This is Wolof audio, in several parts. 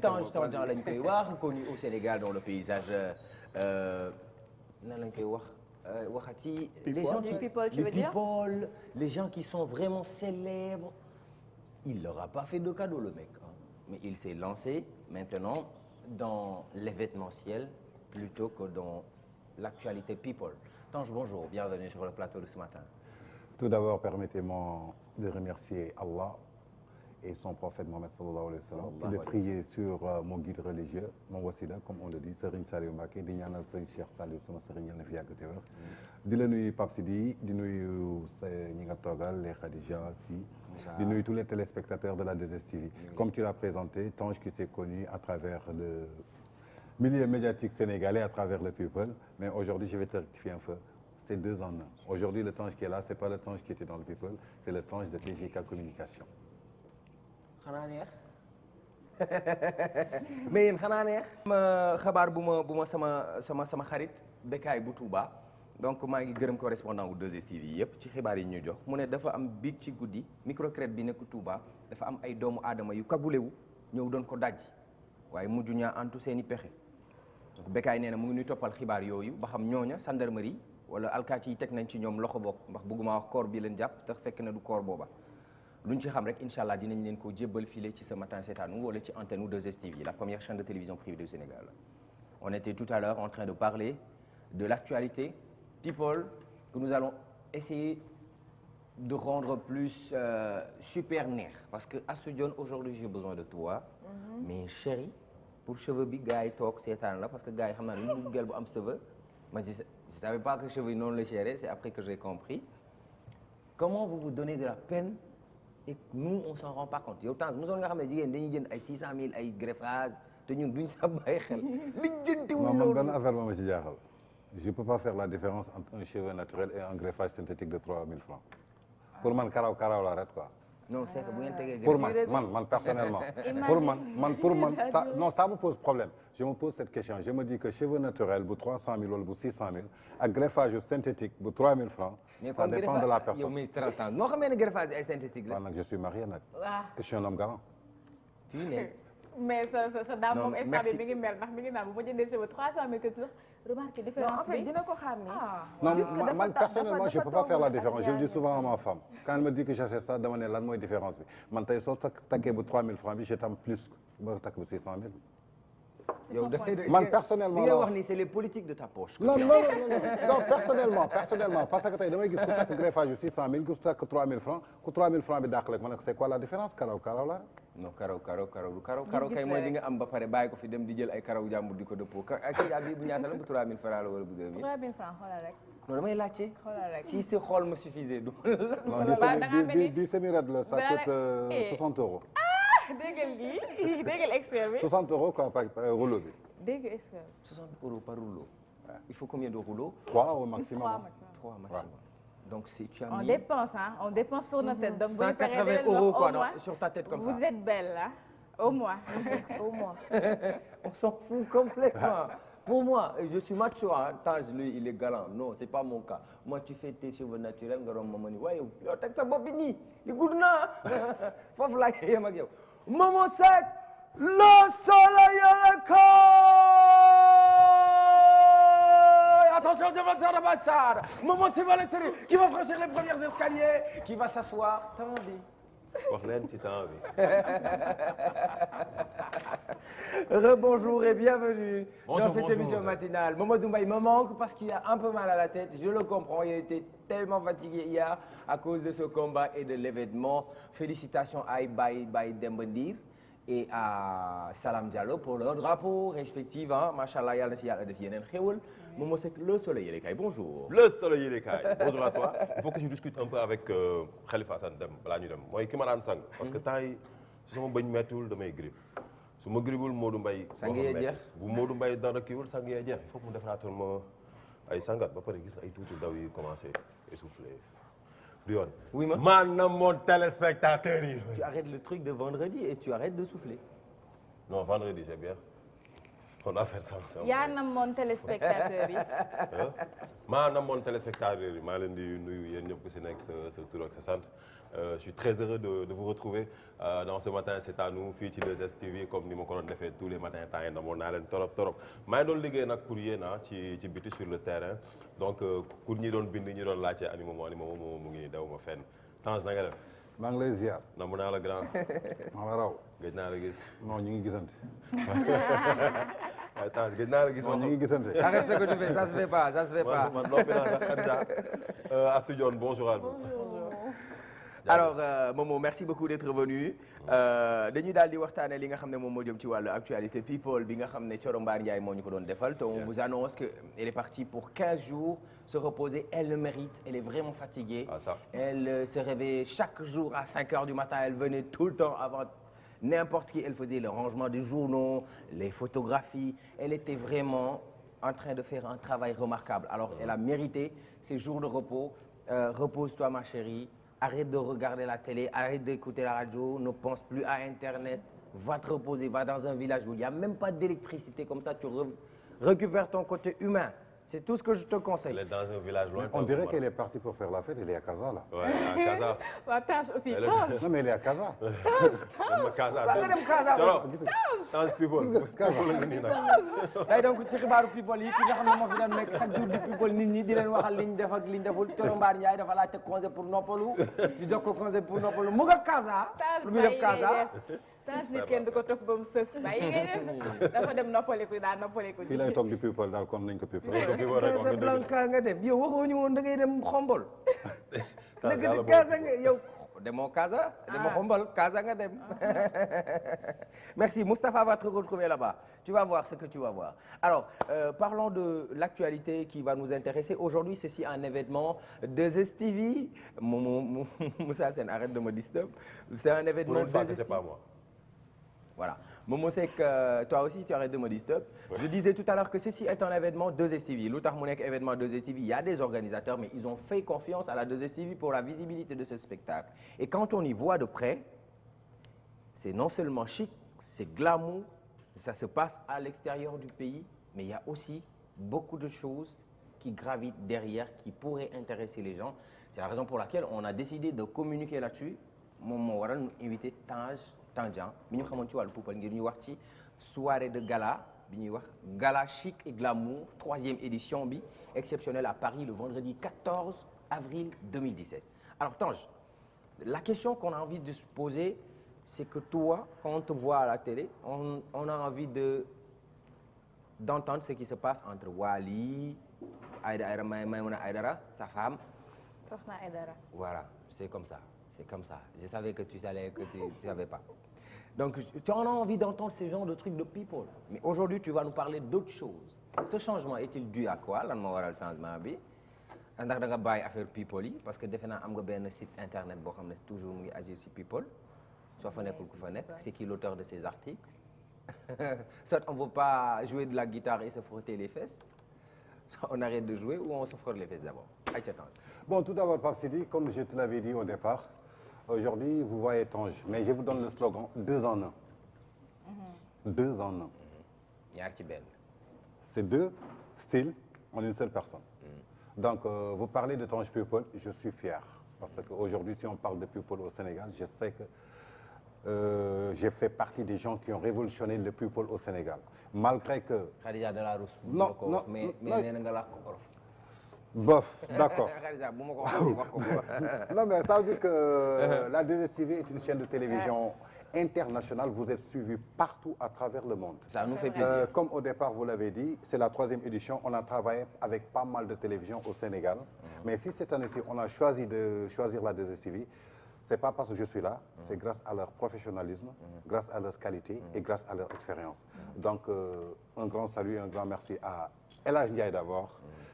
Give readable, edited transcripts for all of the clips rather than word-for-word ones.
Tange Tandian lañ koy wax connu au Sénégal dans le paysage nan lañ koy wax waxati. les gens qui people, tu veux dire? Les gens qui sont vraiment célèbres. Il leur a pas fait de cadeau le mec hein. Mais il s'est lancé maintenant dans l'événementiel plutôt que dans l'actualité people. Tange, bonjour, bienvenue sur le plateau de ce matin. Tout d'abord, permettez-moi de remercier Allah et son prophète Mohammed sallallahu alayhi wa sallam, et de prier sur mon guide religieux, mon wasila, comme on le dit, Serigne Saliou Mbacké, di ñaanal Serigne Cheikh Saliou sama Serigne yal na fi yàgg te wér. di la nuyu Pape Sidi, di nuyu sa ñi nga toogal, les Khadija, si, di nuyu tous les téléspectateurs de la 2STV. Comme tu l'as présenté, Tange qui s'est connu à travers le milieu médiatique sénégalais, à travers le people, mais aujourd'hui, je vais te rectifier un peu. C'est 2 en 1. Aujourd'hui, le Tange qui est là, c'est pas le Tange qui était dans le people, c'est le Tange de TGK Communication. xanaa neex mais yéen xanaa neex. ma xabaar bu ma sama xarit Bécaye bu Touba donc maa ngi gërëm correspondant wu 2STV yi yëpp ci xibaar yi ñu jox mu ne dafa am biig ci guddi microcrète bi nekk Touba dafa am ay doomu aadama yu kabulewu ñëw doon ko dajji waaye mujj ñaa antu seen i pexe donc Bécaye nee na mu ngi ñuy toppal xibaar yooyu ba xam ñooña gendarmerie wala alkaati yi teg nañ ci ñoom loxo bokk ndax bëgguma wax corps bi leen jàpp te fekk na du corps booba. luñ ci xam rek incha allah dinañ leen ko jébbal file ci ce matin seetaanu wala ci antenne 2STV la première chaîne de télévision privée du Sénégal. On était tout à l'heure en train de parler de l'actualité people que nous allons essayer de rendre plus super neex parce que Astou Dione aujourd'hui j'ai besoin de toi. Mais chérie pour cheveux bi gars yi toog seetaan la parce que gars yi xam naa ne ñu gel bu am cheveux mais je savais pas que cheveux yi noonu la chéré c'est après que j'ai compris. Comment vous vous donnez de la peine et nous on s'en rend pas compte yow Tange mosoon nga xam ne jigéen dañuy jënd ay 600 000 ay greffage te ñun duñ sa bàyyi xel. lijjantiwul loolu man benn affaire ma ci jaaxal je peux pas faire la différence entre un cheveu naturel et un greffage synthétique de 3000 francs pour man karaw la rek quoi. non c'est que bu ngeen tegee pour man personnellement. pour man ça non ça me pose problème je me pose cette question je me dis que cheveux naturel bu 300 000 wala bu 600 000 ak greffage synthétique bu 3000 francs. ça dépend de la personne. yow mi 30 ans noo xamee ne greffage ay synthétique la. nag je suis marié nag. waaw je suis un homme galant. mais sa daam moom instant bi mi ngi mel ndax mi ngi naan bu ma jëndee cheveux 300 000 que sax remarqué différence bi. en fait dina ko xam ni. non man personnellement je peux pas faire la différence je le dis souvent à ma femme quand elle me dit que j'achète ça dama ne lan mooy différence bi man tey soo takkee bu 3000 francs bi je t'aime plus ba takk bu 600 000. yow man personnellement li nga wax ni c'est les politiques de ta poche. non personnellement parce que tey damay gis ku takk greffage yu 600 000 ku takk 3000 francs ku 3000 francs bi dàq rek ma ne ko c'est quoi la différence karaw la. non karaw kay mooy bi nga am ba pare bàyyi ko fi dem di jël ay karaw jàmbur di ko dëppoo ak bi bu ñaata la bu 3000 francs la wala bu 2000. 3000 francs xoolal rek. non damay laajte. xoolal rek si ce xool me suffisait du. non di semi-raide la ça coûte 60 euros. déggal lii déggal expert bi. 60 euros quoi par rouleau bi. dégg expert. 60 euros par rouleau. Il faut combien de rouleaux? 3 au maximum. 3 maximum. Donc si tu as mis. On dépense pour notre tête. Donc 180 euros quoi sur ta tête comme ça. Vous êtes belle là, au moins. au moins. On s'en fout complètement. Pour moi, je suis macho, Tange lui il est galant. Non, c'est pas mon cas. Moi tu fais tes cheveux naturels nga rom ma ni waaye yow teg sa bopp bi nii di gudd naa foofu laa yem ak yow. Momo Seck, le soleil et le corps. Attention, Momo Seck qui va franchir les premiers escaliers, qui va s'asseoir. T'as envie? wax leen ci temps bi. Rebonjour et bienvenue dans cette émission bonjour. Matinale. Mamadou Mbaye me manque parce qu'il a un peu mal à la tête, je le comprends, il a été tellement fatigué hier à cause de ce combat et de l'événement. Félicitations à Baye Demba Ndir et à Salam Diallo pour leurs drapeaux respectifs. Machallah, yàlla na si yàlla def yeneen xéwal. Momo Seck, le soleil yéenekaay, bonjour. Le soleil yéenekaay, bonjour à toi. Il faut que je discute un peu avec Khalifa Assane Deme balaa ñu dem mooy ki ma daan sang. parce que temps yi su ma bañ mettiwul damay grippe. su ma grippul Modou Mbaye. sang yee jeex bu Modou Mbaye dara kiiwul sang yee jeex il faut que mu defaraatal ma ay sangat ba pare gis ay tuuti daw yi commencé essoufflé. du yoon. oui ma man na mon téléspectateur yi. Tu arrêtes le truc de vendredi et tu arrêtes de souffler. non vendredi c'est bien. on va faire ça ensemble. yaa namoon téléspectateur yi. maa namoon téléspectateur yi maa leen di nuyu yéen ñëpp ku si nekk sa tur ak sa sant. Je suis très heureux de vous retrouver dans ce matin c'est à nous fii ci 2STV comme ni ma ko doon defee tous les matins temps yi namoon naa leen torop maa ngi doon liggéey nag pour yéen ci biti sur le terrain donc pour ñi doon bind ñi doon laajte Animaux mu ngi daw ma fenn Tange na nga def. maa ngi lay ziar. namu naa la grand. maa la raw. gëj naa la gis. non ñu ngi gisante. waaye Tange gëj naa la gis. non ñu ngi gisante. Arrête ce que tu fais, ça se fait pas. man noppi naa sax Khadija. Assou Dione bonjour à vous. Alors Momo merci beaucoup d'être venu dañuy daal di waxtaanee li nga xam ne moom moo jëm ci wàllu actualité people bi nga xam ne Thioro Mbar Ndiaye moo ñu ko doon defal te on vous annonce que elle est partie pour 15 jours se reposer elle le mérite elle est vraiment fatiguée. Ah, ça. Elle se réveillait chaque jour à 5 heures du matin elle venait tout le temps avant n'importe qui elle faisait le rangement des journaux les photographies elle était vraiment en train de faire un travail remarquable alors elle a mérité ces jours de repos repose-toi ma chérie. Arrête de regarder la télé, arrête d'écouter la radio, ne pense plus à Internet, va te reposer, va dans un village où il n'y a même pas d'électricité, comme ça tu récupères ton côté humain. C'est tout ce que je te conseille. Elle est dans un village loin. On dirait qu'elle est partie pour faire la fête, elle est à Casa là. Ouais, à Casa. waa Tange aussi Tange. Non mais elle est à Casa. Tange people. Tey donc ci xibaaru people yi ki nga xam ne moo fi doon nekk chaque jour di people nit ñi di leen waxal li ñu def ak li ñu deful Thioro Mbar Ndiaye dafa laajte congé pour noppalu ñu jox ko congé pour noppalu mu nga Casa. lu muy def Casa. Tange nit kenn du ko topp ba mu sës bàyyi ngay def dafa dem noppaliku daal noppaliku. fii lay toog di people daal kon nañ ko people. Casablanca nga dem yow waxoo ñu woon da ngay dem xombol. dëgg di Casa nga yow demoo Casa. demoo xombol Casa nga dem. Merci Moustapha va te retrouver là-bas tu vas voir ce que tu vas voir alors parlons de l'actualité qui va nous intéresser aujourd'hui ceci un événement 2STV Moussa Sène arrête de me disturber c'est un événement 2STV c'est pas moi. Voilà. Momo Seck, toi aussi, tu arrêtes de me disturber. Ouais. Je disais tout à l'heure que ceci est un événement 2STV. Lu tax mu nekk événement 2STV, il y a des organisateurs, mais ils ont fait confiance à la 2STV pour la visibilité de ce spectacle. Et quand on y voit de près, c'est non seulement chic, c'est glamour, ça se passe à l'extérieur du pays, mais il y a aussi beaucoup de choses qui gravitent derrière, qui pourraient intéresser les gens. C'est la raison pour laquelle on a décidé de communiquer là-dessus. Moom moo waral ñu invité Tandian mi ñu xamoon ci wàllu people ngir ñu wax ci soirée de gala bi ñuy wax gala chic et glamour 3e édition bi exceptionnelle à Paris le vendredi 14 avril 2017. Alors Tange, la question qu'on a envie de se poser c'est que toi quand on te voit à la télé on a envie d'entendre ce qui se passe entre Wally Maïmouna Aïdara sa femme. Soxna Aïdara. Voilà, c'est comme ça. C'est comme ça. Je savais que tu savais que tu savais pas. Donc, tu en as envie d'entendre ce genre de trucs de people. Mais aujourd'hui, tu vas nous parler d'autre chose. Ce changement est-il dû à quoi lan moo waral changement bi ndax da nga bàyyi affaire people yi parce que defe naa am nga benn site internet boo xam ne toujours mu ngi agir ci people soo fa nekkul ku fa nekk c'est qui l'auteur de ces articles soit on veut pas jouer de la guitare et se frotter les fesses soit on arrête de jouer ou on se frotte les fesses d'abord. Aïcha Tange. Bon, tout d'abord Pape Sidi, comme je te l'avais dit au départ. Aujourd'hui, vous voyez Tange, mais je vous donne le slogan 2 en 1. 2 en 1. ñaar ci benn. C'est 2 styles en une seule personne. Donc, vous parlez de Tange People, je suis fier. Parce qu'aujourd'hui, si on parle de people au Sénégal, je sais que j'ai fait partie des gens qui ont révolutionné le people au Sénégal. Malgré que... Khadija de la Rousse. Non, non, mais nee na nga làkk ko olof. Bof, d'accord. Non, mais ça veut dire que la 2STV est une chaîne de télévision internationale. Vous êtes suivis partout à travers le monde. Ça nous fait plaisir. Comme au départ, vous l'avez dit, c'est la 3e édition. On a travaillé avec pas mal de télévisions au Sénégal. Mais si cette année-ci, on a choisi de choisir la 2STV, c'est pas parce que je suis là, c'est grâce à leur professionnalisme, grâce à leur qualité et grâce à leur expérience. Donc, un grand salut et un grand merci à El Hadj Ndiaye d'abord,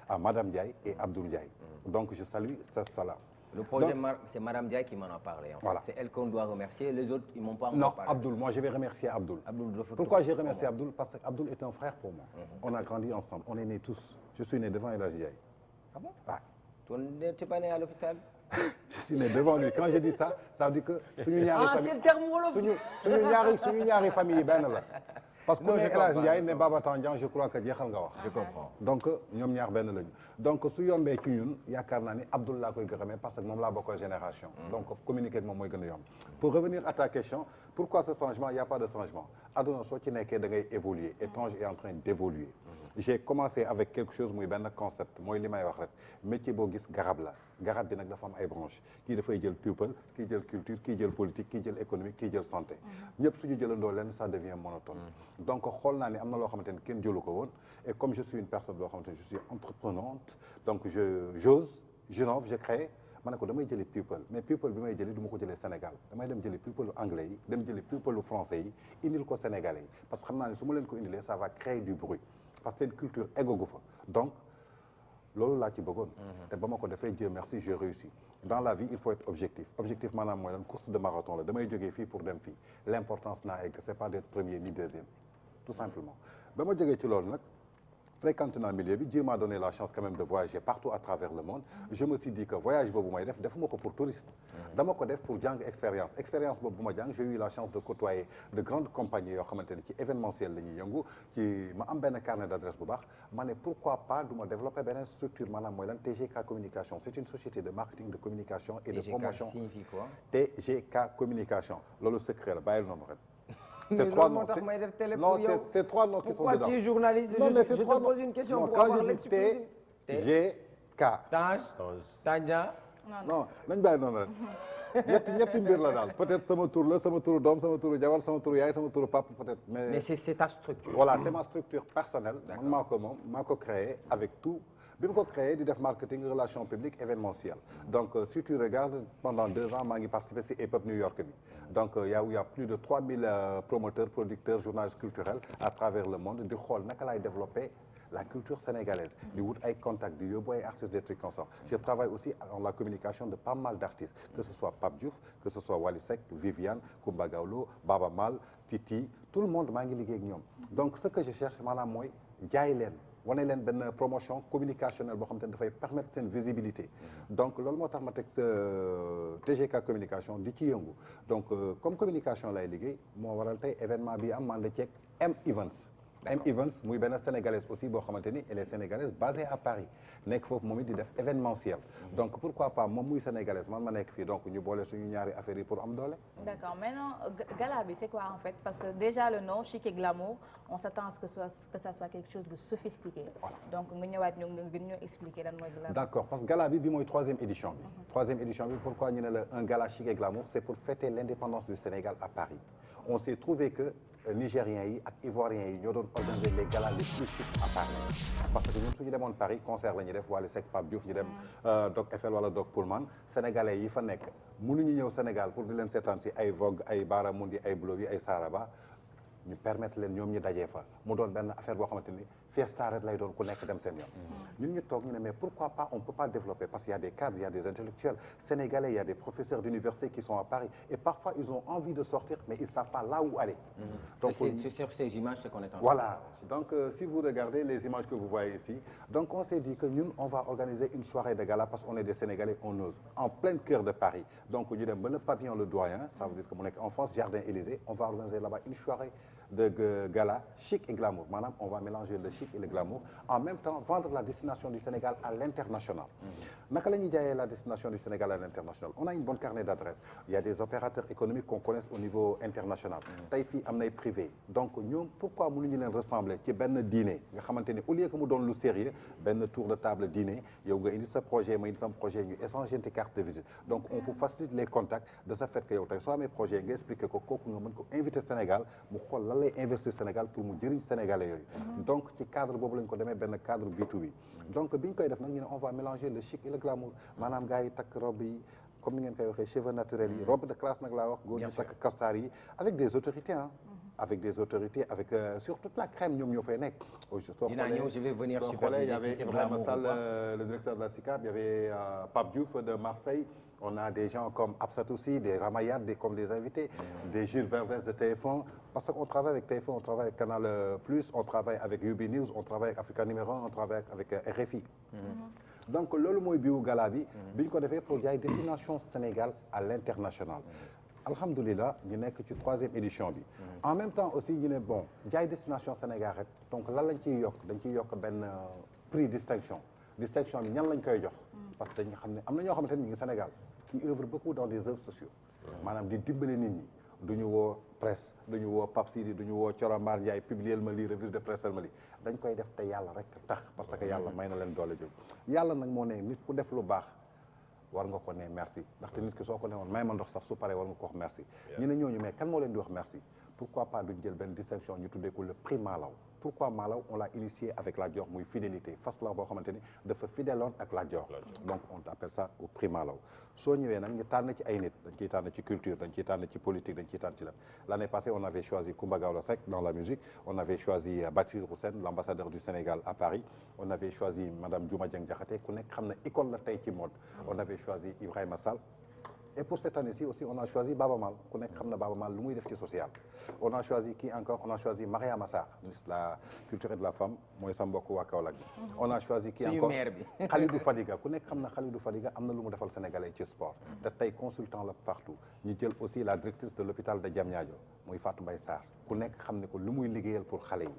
à Madame Ndiaye et Abdoul Ndiaye. Donc, je salue ça là. Le projet, c'est Madame Ndiaye qui m'en a parlé. En fait. Voilà. C'est elle qu'on doit remercier. Les autres, ils m'ont pas encore parlé. Non, Abdoul, moi je vais remercier Abdoul. Pourquoi j'ai remercié Abdoul? Parce qu'Abdoul est un frère pour moi. On a grandi ensemble, on est nés tous. Je suis né devant El Hadj Ndiaye. Ah bon? Ouais. Tu n'es pas né à l'hôpital? Je suis né devant lui. Quand je dis ça, ça veut dire que suñu ñaari famille. C'est le terme wolof. suñu ñaari famille benn la. parce que ku ne El Hadj Ndiaye ne Baba Tandian je crois que jeexal nga wax. je comprends donc ñoom ñaar benn lañu donc su yombee ci ñun yaakaar naa ni Abdoul laa koy gërëmee parce que moom laa bokkal génération. donc communiquer ak moom mooy gën a yomb. pour revenir à ta question pourquoi ce changement il y a pas de changement adduna soo ci nekkee da ngay évoluer et Tange est en train d'évoluer. j'ai commencé avec quelque chose muy benn concept mooy li may wax rek métier boo gis garab la garab bi nag dafa am ay branches kii dafay jël people kii jël culture kii jël politique kii jël économique kii jël santé ñëpp suñu jëlandoo leen ça devient monotone donc xool naa ni am na loo xamante ni kenn jëlu ko woon et comme je suis une personne boo xamante ni je suis entreprenante donc j'innove je crée ma ne ko damay jëli people mais people bi may jëli du ma ko jëlee Sénégal damay dem jëli people anglais yi dem jëli people français yi indil ko sénégalais yi parce que xam naa ne su ma leen ko indilee ça va créer du bruit parce que seen culture eggogu fa donc loolu laa ci bëggoon te ba ma ko defee Dieu merci j'ai réussi dans la vie il faut être objectif maanaam mooy lan course de marathon la damay jógee fii pour dem fii l'importance naa egg c'est pas d'être premier ni deuxième tout simplement ba ma jógee ci loolu nag fréquenté naa milieu bi Dieu m'a donné la chance quand même de voyager partout à travers le monde je me suis dit que voyage boobu may def defuma ko pour touriste dama ko def pour jàng expérience boobu bu ma jàng j'ai eu la chance de côtoyer de grandes compagnies yoo xamante ne ci événementiel la ñuy yëngu ci ma am benn carnet d'adresse bu baax ma ne pourquoi pas du ma développer beneen structure maanaam mooy lan TGK communication c'est une société de marketing de communication et de promotion TGK signifie quoi TGK communication loolu secret la bàyyil noonu rek c'est trois noms tax may def télé pour yow. c'est trois noms qui sont dedans. Pourquoi tu es journaliste? Non, mais je te pose une question pour avoir l'exclusivité. TGK. Tange. Tandian. non nañ bàyyi noonu rek ñetti mbir la daal peut-être sama tur la sama turu doom sama turu jabar sama turu yaay sama turu papa peut-être. mais c'est ta structure. voilà c'est ma structure personnelle. man maa ko moom maa ko créé avec tout. bi mu ko créé di def marketing relations publiques événementielles donc si tu regardes pendant 2 ans maa ngi participé ci EPUB New York bi donc il y a plus de 3000 promoteurs producteurs journalistes culturels à travers le monde di xool naka laay développer la culture sénégalaise di wut ay contacts di yóbbu ay artistes des trucs comme ça je travaille aussi dans la communication de pas mal d'artistes que ce soit Pape Diouf que ce soit Wally Seck Viviane Coumba Gawlo Baba Maal Titi tout le monde maa ngi liggéey ak ñoom donc ce que je cherche maanaam mooy jaay leen wane leen benn promotion communicationnelle boo xamante ne dafay permettre seen visibilité donc loolu moo tax ma teg sa TGK communication di ci yëngu donc comme communication lay liggéey moo waral tey événement bi am man la ceeg M Events M Events muy benn sénégalaise aussi boo xamante ni elle est sénégalaise basée à Paris nekk foofu moom it di def événementiel donc pourquoi pas moom muy sénégalaise man ma nekk fii donc ñu boole suñu ñaari affaires yi pour am doole. D'accord maintenant gala bi c'est quoi en fait parce que déjà le nom chic et glamour on s'attend à ce que ça soit quelque chose de sophistiqué. Voilà. Donc nga ñëwaat ñu gën ñoo expliquer lan mooy gala. D'accord parce que gala bi mooy 3e édition bi. 3e édition bi pourquoi ñu ne la un gala chic et glamour c'est pour fêter l'indépendance du Sénégal à Paris. On s'est trouvé que Nigériens yi ak Ivoiriens yi ñoo doon organiser les galas les plus chics à Paris parce que ñun suñu demoon Paris concert la ñuy def Wally Seck Pape Diouf ñu dem Doc Eiffel wala Doc Pullman sénégalais yi fa nekk mënuñu ñëw Sénégal pour di leen seetaan si ay Vogue ay Baramundi ay Blowi ay Saraba ñu permettre leen ñoom ñu dajee fa mu doon benn affaire boo xamante ni fiesta rek lay doon ku nekk dem seen yoon ñun ñu toog ñu ne mais pourquoi pas on peut pas développer parce qu'il y a des cadres il y a des intellectuels sénégalais il y a des professeurs d'université qui sont à Paris et parfois ils ont envie de sortir mais ils savent pas là où aller donc c'est sur ces images qu'on est en train voilà donc si vous regardez les images que vous voyez ici donc on s'est dit que ñun on va organiser une soirée de gala parce qu'on est des Sénégalais on ose en plein cœur de Paris donc ñu dem ba le pavillon Le Doyen ça veut dire que mu nekk en France Jardin Élysée on va organiser là-bas une soirée de gala chic et glamour maanaam on va mélanger le chic et le glamour en même temps vendre la destination du Sénégal à l'international naka la ñuy jaayee la destination du Sénégal à l'international on a une bonne carnet d'adresses il y a des opérateurs économiques qu'on connaisse au niveau international tey fii am nay privé donc ñoom pourquoi mënuñu leen ressembler ci benn dîner nga xamante ni au lieu que mu doon lu sérieux benn tour de table dîner yow nga indi sa projet ma indi sama projet ñu échanger tes cartes de visite donc on vous facilite les contacts de ce fait que yow tey soo amee projet nga expliquer ko kooku nga mën ko inviter Sénégal mu xool lan lay investir Sénégal pour mu jëriñ Sénégalais yooyu donc ci cadre boobu lañ ko demee benn cadre B2B donc bi ñu koy def nag ñu ne on va mélanger le chic et le glamour maanaam gars yi takk robe yi comme ni ngeen koy waxee cheveux naturels yi robe de classe nag laa wax góor ñi takk costard yi avec des autorités ah avec des autorités avec sur toute la crème ñoom ñoo fay nekk dinaa ñëw je vais venir superviser si c'est glamour ou pas le directeur de la SICAP il y avait Pape Diouf de Marseille on a des gens comme Absat aussi des Ramayad comme des invités des Jules Verdès de TF1 parce qu'on travaille avec TF1 on travaille avec Canal Plus on travaille avec UB News on travaille avec Africa Numéro 1 on travaille avec RFI donc loolu mooy biwu gala bi bi ñu ko defee pour jaay destination Sénégal à l'international alhamdulilah ñu nekk ci 3e édition bi. en même temps aussi ñu ne bon jaay destination Sénégal rek donc lan lañ ciy yokk dañ ciy yokk benn prix distinction bi ñan lañ koy jox. parce que dañu xam ne am na ñoo xamante ne ñu ngi Sénégal qui œuvre beaucoup dans des œuvres sociaux. maanaam di dimbale nit ñi duñu woo presse duñu woo Pape Sidi duñu woo Corombaar Ndiaye publier ma lii revue de presse ma lii dañ koy def te yàlla rek tax parce que yàlla may na leen doole jóg yàlla nag moo ne nit ku def lu baax war nga ko ne merci ndaxte nit ki soo ko ne woon may ma ndox sax su paree war nga ko wax merci ñu ne ñooñu mais kan moo leen di wax merci pourquoi pas duñ jël benn distinction ñu tuddee ko le prix Malaw pourquoi Malaw on l'a initié avec Lat Dior muy fidélité fas la boo xamante ni dafa fidèloon ak Lat Dior donc on appelle ça au prix Malaw soo ñëwee nag ñu tànn ci ay nit dañ ciy tànn ci culture dañ ciy tànn ci politique dañ ciy tànn ci la l'année passée on avait choisi Coumba Gawlo Seck dans la musique on avait choisi Bathily Roussène l'ambassadeur du Sénégal à Paris on avait choisi madame Diouma Dieng Diakhaté ku nekk xam na icône la tey ci mode on avait choisi Ibrahima Sall et pour cette année-ci aussi on a choisi Baba Maal ku nekk xam na Baba Maal lu muy def ci social on a choisi qui encore on a choisi Mariama Sarr ministre de la culture et de la femme mooy sa mbokk waa Kaolack bi on a choisi qui encore Khalidou Fadiga ku nekk xam na Khalidou Fadiga am na lu mu defal sénégalais ci sport te tey consultant la partout ñu jël aussi la directrice de l'hôpital de Diamniadio muy Fatou Mbaye Sarr ku nekk xam ne ko lu muy liggéeyal pour xale yi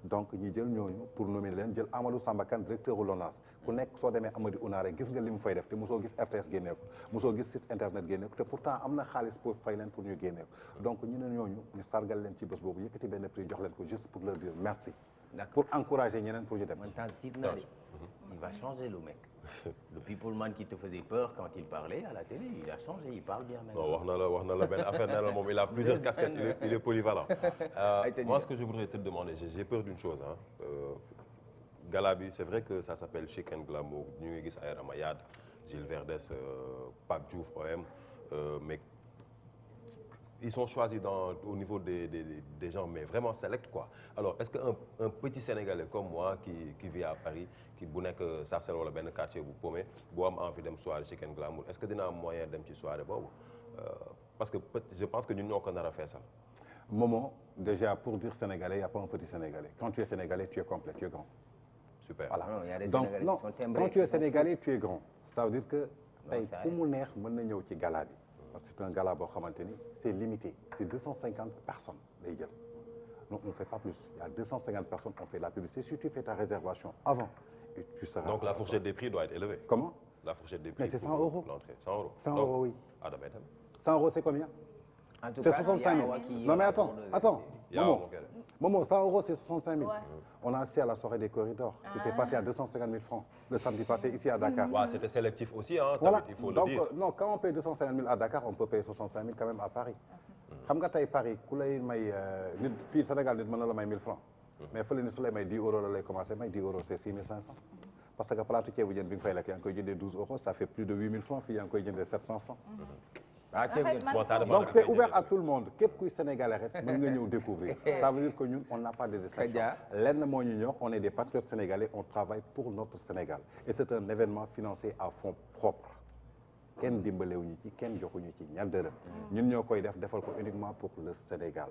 donc ñi jël ñooñu pour nommer leen jël Amadou Samba Kane directeur u LONASE ku nekk soo demee Amady Unaare gis nga li mu fay def te mosoo gis RTS génnee ko mosoo gis site internet génnee ko te pourtant am na xaalis pour fay leen pour ñu génnee ko donc ñu ne ñooñu ñu sargal leen ci bés boobu yëkkati benn prix jox leen ko juste pour leur dire merci pour encourager ñeneen pour ñu dem il va changer le mec le people man qui te faisait peur quand il parlait à la télé il a changé il parle bien maintenant. non wax na la benn affaire ne la moom il a plusieurs casquettes il est polyvalent. Moi ce que je voudrais te demander j'ai peur d'une chose gala bi c'est vrai que ça s'appelle Chic and Glamour ñu ngi gis ay Ramayad Gilles Verdès Pape Diouf OM mais ils sont choisis au niveau des gens mais vraiment select quoi alors est-ce que un petit Sénégalais comme moi qui vit à Paris qui bu nekk Sarcelles wala benn quartier bu paumé bu am envie dem soirée Chic and Glamour est-ce que dina am moyen dem ci soirée boobu parce que je pense que ñun ñoo ko nar a feesal. Momo déjà pour dire Sénégalais il y a pas un petit Sénégalais quand tu es Sénégalais tu es complet tu es grand. Super voilà non, y a des donc Sénégalais non qui sont timbrés, quand tu es Sénégalais tu es grand ça veut dire que tey ça ku mu neex mën na ñëw ci gala bi parce que c'est un gala boo xamante ni c'est limité c'est 250 personnes lay jël non on fait pas plus il y a 250 personnes on fait la publicité si tu fais ta réservation avant et tu seras donc la fourchette des prix doit être élevée. Comment? La fourchette des prix. Mais c'est 100 euros. L'entrée 100 euros. 100 donc, euros oui. Ah damay dem. 100 euros c'est combien? En tout C'est cas 65 000. Non mais attends Momo 100 euros c'est 65 000. Ouais. On a assisté à la soirée des corridors qui s'est passée à 250 000 francs le samedi passé ici à Dakar. Ouais, c'était sélectif aussi hein, Voilà. il faut Donc, le dire. non quand on paye 250 000 à Dakar on peut payer 65 000 quand même à Paris. xam nga tey Paris ku lay may nit fii Sénégal nit mën na la may 1000 francs. mais fële ni su lay may 10 euros la lay commencé may 10 euros c'est 6 500. parce que plateau ceebu jën bi nga fay lekk yaa ngi koy jëndee 12 euros ça fait plus de 8 000 francs fii yaa ngi koy jëndee 700 francs. Donc c'est ouvert à tout le monde képp kuy sénégalais rek mën nga ñëw découvrir ça veut dire que ñun on n'a pas de distraction lenn moo ñu ñor on est des patriotes sénégalais on travaille pour notre Sénégal et c'est un événement financé à fonds propres kenn dimbalewuñu ci kenn joxuñu ci ñaar dërëm ñun ñoo koy defal ko uniquement pour le Sénégal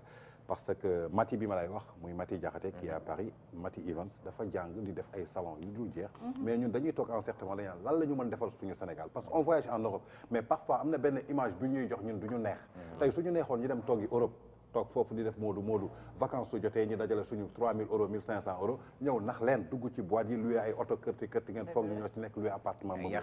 parce que Mati bi ma lay wax muy Mati Diakhaté qui est à Paris Mati Evans dafa jàng di def ay salons yu dul jeex mais ñun dañuy toog en certain moment dañu naan lan la ñu mën defal suñu Sénégal parce que on voyage en Europe mais parfois am na benn image bu ñuy jox ñun du ñu neex tey suñu neexoon ñu dem toogi Europe toog foofu di def moodu vacances su jotee ñu dajale suñu 3000 euros 1500 euros ñëw nax leen dugg ci boîte yi loué ay oto kërti ngeen foog ñu ñoo ci nekk loué appartement boobu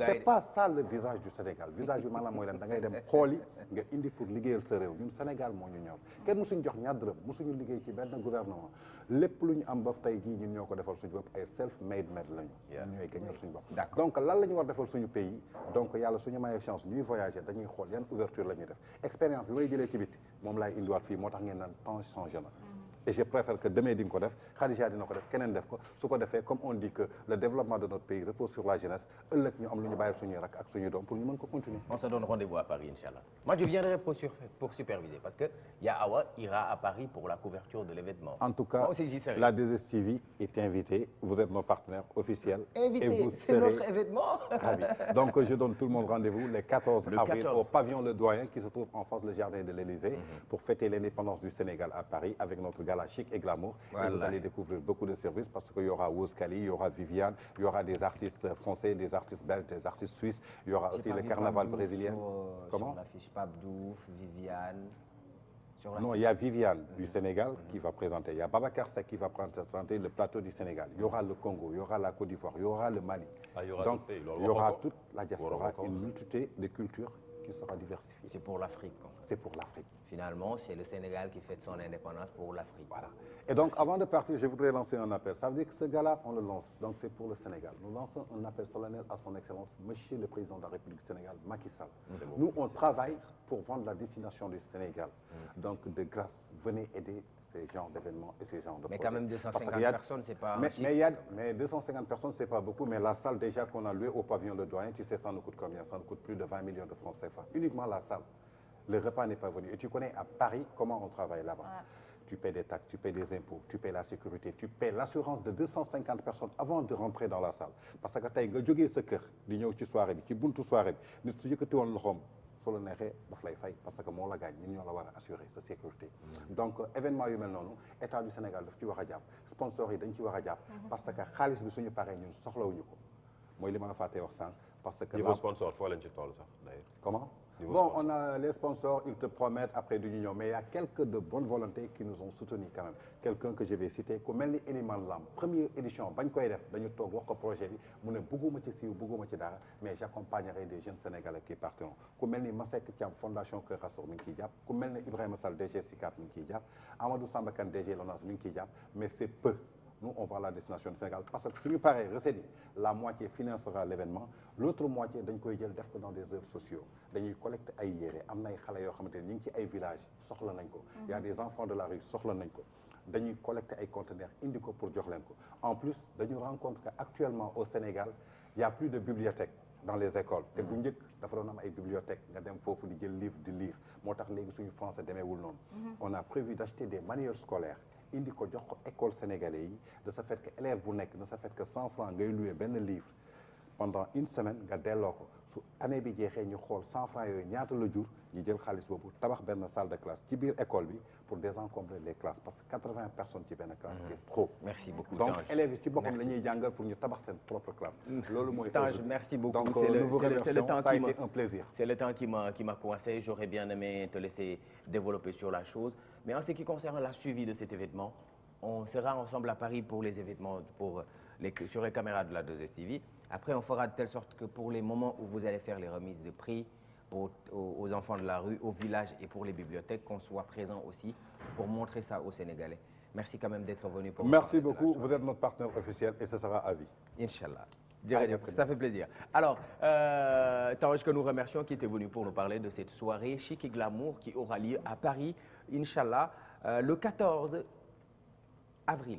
c'est pas ça le visage du Sénégal visage bi maanaam mooy leen da ngay dem xooli nga indi pour liggéeyal sa réew ñun Sénégal moo ñu ñor kenn musuñu jox ñaar dërëm musuñu liggéey ci benn gouvernement lépp lu ñu am ba tey jii ñun ñoo ko defal suñu bopp ay self made lañu ñun ñooy gëñal suñu bopp donc lan la ñu war defal suñu pays donc yàlla suñu mayee chance ñuy voyager dañuy xool yan ouverture la ñuy def expérience bi may jëlee ci biti moom laay indiwaat fii moo tax ngeen naan temps changé na et je préfère que demain di nga ko def Khadija dina ko def keneen def ko su ko defee comme on dit que le développement de notre pays repose sur la jeunesse ëllëg ñu am lu ñu bàyyil suñuy rak ak suñuy doom pour ñu mën ko continuer. On se donne rendez-vous à Paris Inch'Allah. Moi je viendrai pour superviser parce que Awa ira à Paris pour la couverture de l'événement. En tout cas la 2STV est invitée vous êtes nos partenaires officiels. Invité, c'est notre événement. Ravi. Donc je donne tout le monde rendez-vous le 14 avril au pavillon Le Doyen qui se trouve en face le jardin de l'Élysée pour fêter l'indépendance du Sénégal à Paris avec notre gala gala chic et glamour. Voilà. Et vous allez découvrir beaucoup de services parce qu'il y aura Woz Khali, il y aura Viviane, il y aura des artistes français, des artistes belges, des artistes suisses. Il y aura aussi le carnaval brésilien. Comment? Sur l'affiche Pape Diouf, Viviane. Non, il y a Viviane du Sénégal qui va présenter. Il y a Babacar Seck qui va présenter le plateau du Sénégal. Il y aura le Congo, il y aura la Côte d'Ivoire, il y aura le Mali. Ah, il y aura donc pays, il y aura toute la diaspora, une multitude de cultures qui sera diversifiée. C'est pour l'Afrique. C'est pour l'Afrique. Finalement, c'est le Sénégal qui fête son indépendance pour l'Afrique. Voilà. Et donc, avant de partir, je voudrais lancer un appel. Ça veut dire que ce gars-là, on le lance. Donc, c'est pour le Sénégal. Nous lançons un appel solennel à son Excellence, Monsieur le Président de la République du Sénégal, Macky Sall. Nous, on travaille pour vendre la destination du Sénégal. Donc, de grâce, venez aider ces genres d'événements et ces genres de projets. Mais quand même 250 personnes, c'est pas... Mais 250 personnes, c'est pas beaucoup. Mais la salle déjà qu'on a louée au pavillon Le Doyen, tu sais, ça nous coûte combien? Ça nous coûte plus de 20 millions de francs CFA. Uniquement la salle. Le repas n'est pas venu. Et tu connais à Paris comment on travaille là-bas. Ah. Tu paies des taxes, tu paies des impôts, tu paies la sécurité, tu paies l'assurance de 250 personnes avant de rentrer dans la salle. Parce que tey nga jógee sa kër di ñëw ci soirée bi ci buntu soirée bi nit su yëkkati woon loxoom su la neexee daf lay fay parce que moo la gaañ ñun ñoo la war a assurer sa sécurité. Donc événement yu mel noonu état du Sénégal daf ci war a jàpp sponsors yi dañ ci war a jàpp. parce que xaalis bi suñu paree ñun soxlawuñu ko mooy li ma la fàttee wax sànq. parce que niveau sponsor foo leen ci toll sax d'ailleurs. Comment? Bon, on a les sponsors, ils te promettent après du ñëw, mais il y a quelques de bonne volonté qui nous ont soutenus quand même. Quelqu'un que je vais citer, ku mel ni Eliman Lam, première édition bañ koy def dañu toog wax ko projet bi mu ne bëgguma ci siiw bëgguma ci dara mais j'accompagnerai des jeunes Sénégalais qui partiront. Ku mel ni Masek Thiam fondation Kër Rassour mi ngi ciy jàpp ku mel ni Ibrahima Sall DG SICAP mi ngi ciy jàpp Amadou Samba Kane DG LONASE mi ngi ciy jàpp mais c'est peu. Nous, on va à la destination du Sénégal parce que suñu paree recette yi la moitié financera l'événement l'autre moitié dañ koy jël def ko dans des œuvres sociaux dañuy collecter ay yére am na ay xale yoo xamante ni ñu ngi ci ay villages soxla nañ ko. Il y a des enfants de la rue soxla nañ ko dañuy collecter ay conteneurs indi ko pour jox leen ko en plus dañu rencontre que actuellement au Sénégal il y a plus de bibliothèques dans les écoles te bu njëkk dafa doon am ay bibliothèques nga dem foofu di jël livre di lire moo tax léegi suñu français demeewul noonu. On a prévu d'acheter des manuels scolaires. indi ko jox ko école sénégalais yi de ce fait que élève bu nekk de ce fait que 100 francs ngay louer benn livre pendant une semaine nga delloo ko su année bi jeexee ñu xool 100 francs yooyu ñaata la jur ñu jël xaalis boobu tabax benn salle de classe ci biir école bi pour désencombrer les classes parce que 80 personnes ci benn classe c'est trop. Merci beaucoup donc élèves yi ci boppam la ñuy jàngal pour ñu tabax seen propre classe. loolu mooy Tange, merci beaucoup. Donc c'est le temps ça a été un plaisir. C'est le temps qui m'a coincé. J'aurais bien aimé te laisser développer sur la chose. Mais en ce qui concerne la suivi de cet événement, on sera ensemble à Paris pour les événements, sur les caméras de la 2STV. Après, on fera de telle sorte que pour les moments où vous allez faire les remises de prix aux enfants de la rue, aux villages et pour les bibliothèques, qu'on soit présent aussi pour montrer ça aux Sénégalais. Merci quand même d'être venu. Merci beaucoup. Vous êtes notre partenaire officiel et ce sera à vie. Inch'Allah. Ça fait plaisir. Alors, Tange, que nous remercions, qui était venu pour nous parler de cette soirée chic et glamour qui aura lieu à Paris, Inch'Allah, le 14 avril.